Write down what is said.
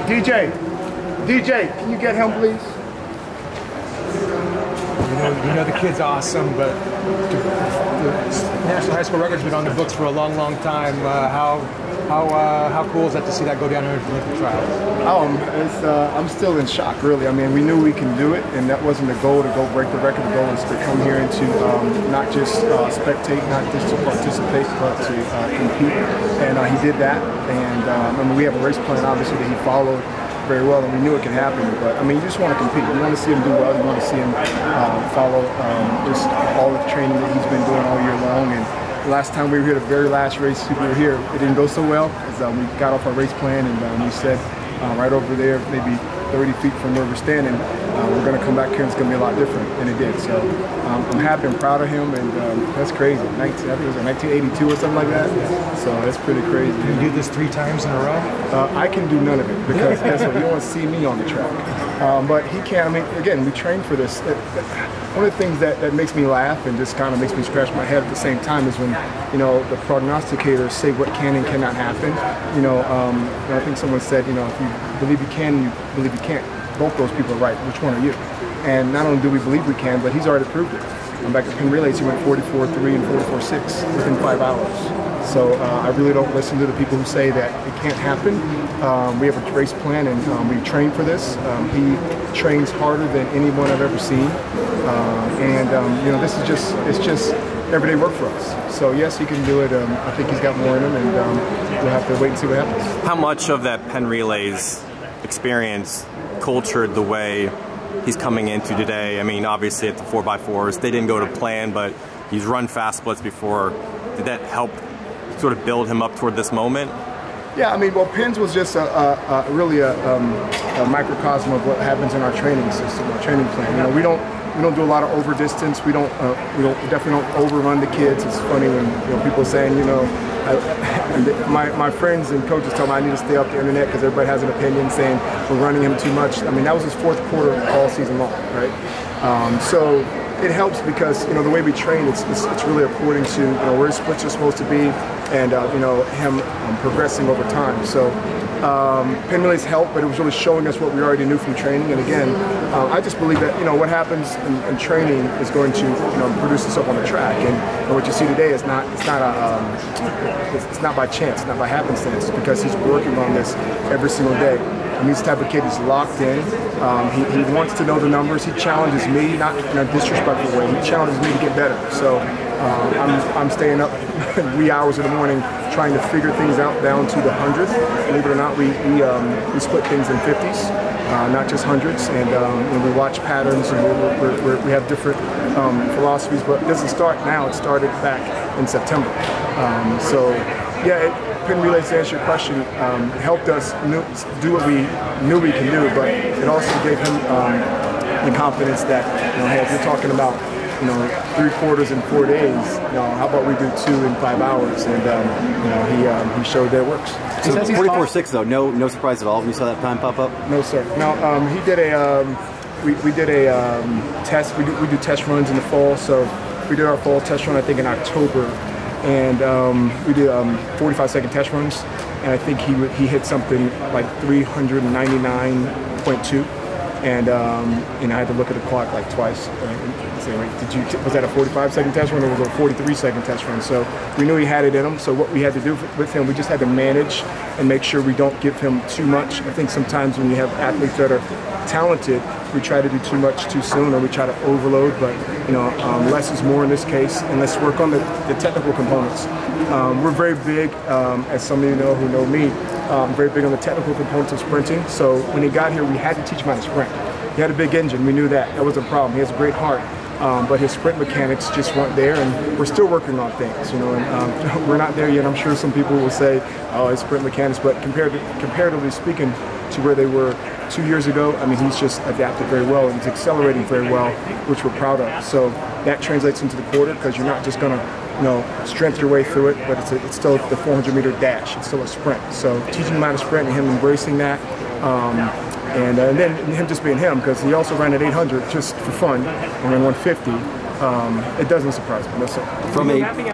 DJ, can you get him, please? You know the kid's awesome, but the national high school record's been on the books for a long, long time. How cool is that to see that go down here in the Olympic trials? I'm still in shock, really. I mean, we knew we can do it, and that wasn't the goal to go break the record. The goal is to come here and to not just spectate, not just to participate, but to compete. And he did that. And I mean, we have a race plan, obviously, that he followed very well, and we knew it could happen. But I mean, you just want to compete. You want to see him do well. You want to see him follow just all the training that he's been doing all year long. And the last time we were here, the very last race we were here, it didn't go so well because we got off our race plan, and we said right over there, maybe 30 feet from where we're standing, we're going to come back here and it's going to be a lot different, and it did. So I'm happy and proud of him, and that's crazy. I think it was 1982 or something like that. So that's pretty crazy. Can you do this 3 times in a row? I can do none of it because guess what? You don't see me on the track. But he can. I mean, again, we trained for this. One of the things that makes me laugh and just kind of makes me scratch my head at the same time is when, the prognosticators say what can and cannot happen. I think someone said, if you believe you can, you believe you can't. Both those people are right. Which one are you? And not only do we believe we can, but he's already proved it. Back at Penn Relays, he went 44.3 and 44.6 within 5 hours. So I really don't listen to the people who say that it can't happen. We have a race plan, and we train for this. He trains harder than anyone I've ever seen, this is just everyday work for us. So yes, he can do it. I think he's got more in him, and we'll have to wait and see what happens. How much of that Penn Relays experience cultured the way he's coming into today? I mean, obviously at the 4x4s, they didn't go to plan, but he's run fast splits before. Did that help sort of build him up toward this moment? Yeah, I mean, well, Penn's was just really a microcosm of what happens in our training system, our training plan. We don't do a lot of over distance. We definitely don't overrun the kids. It's funny when people are saying, my friends and coaches tell me I need to stay off the internet because everybody has an opinion saying we're running him too much. I mean, that was his 4th quarter all season long, right? So it helps because the way we train, it's really according to where his splits are supposed to be, and him progressing over time. So Penn Relays helped, but it was really showing us what we already knew from training. And again, I just believe that what happens in training is going to produce itself on the track. And what you see today is not by chance, it's not by happenstance. It's because he's working on this every single day. And he's the type of kid who's locked in. He wants to know the numbers. He challenges me, not in a disrespectful way. He challenges me to get better. So I'm staying up wee hours in the morning trying to figure things out down to the 100th. Believe it or not, we split things in 50s, not just hundreds. And we watch patterns, and we have different philosophies. But it doesn't start now. It started back in September. Penn Relays, to answer your question, helped us do what we knew we can do, but it also gave him the confidence that, hey, if you're talking about, 3 quarters in 4 days, how about we do 2 in 5 hours? And he showed that it works. So 44.6 though, no surprise at all when you saw that time pop up? No, sir. No, he did we did a test. We do test runs in the fall, so we did our fall test run I think in October. And we did 45-second test runs, and I think he hit something like 399.2, and I had to look at the clock like twice and say, wait, was that a 45-second test run or was it a 43-second test run? So we knew he had it in him. So what we had to do with him, we just had to manage and make sure we don't give him too much. I think sometimes when you have athletes that are talented, we try to do too much too soon, or we try to overload, but less is more in this case, and let's work on the technical components. We're very big, as some of you know who know me, very big on the technical components of sprinting. So when he got here, we had to teach him how to sprint. He had a big engine, we knew that. That was a problem. He has a great heart. But his sprint mechanics just weren't there, and we're still working on things, and we're not there yet. I'm sure some people will say, oh, his sprint mechanics, but comparatively speaking to where they were 2 years ago, I mean, he's just adapted very well, and he's accelerating very well, which we're proud of. So that translates into the quarter, because you're not just going to, strength your way through it, but it's still the 400-meter dash. It's still a sprint. So teaching him how to sprint and him embracing that, and then him just being him, because he also ran at 800 just for fun and ran 150. It doesn't surprise me. No, sir.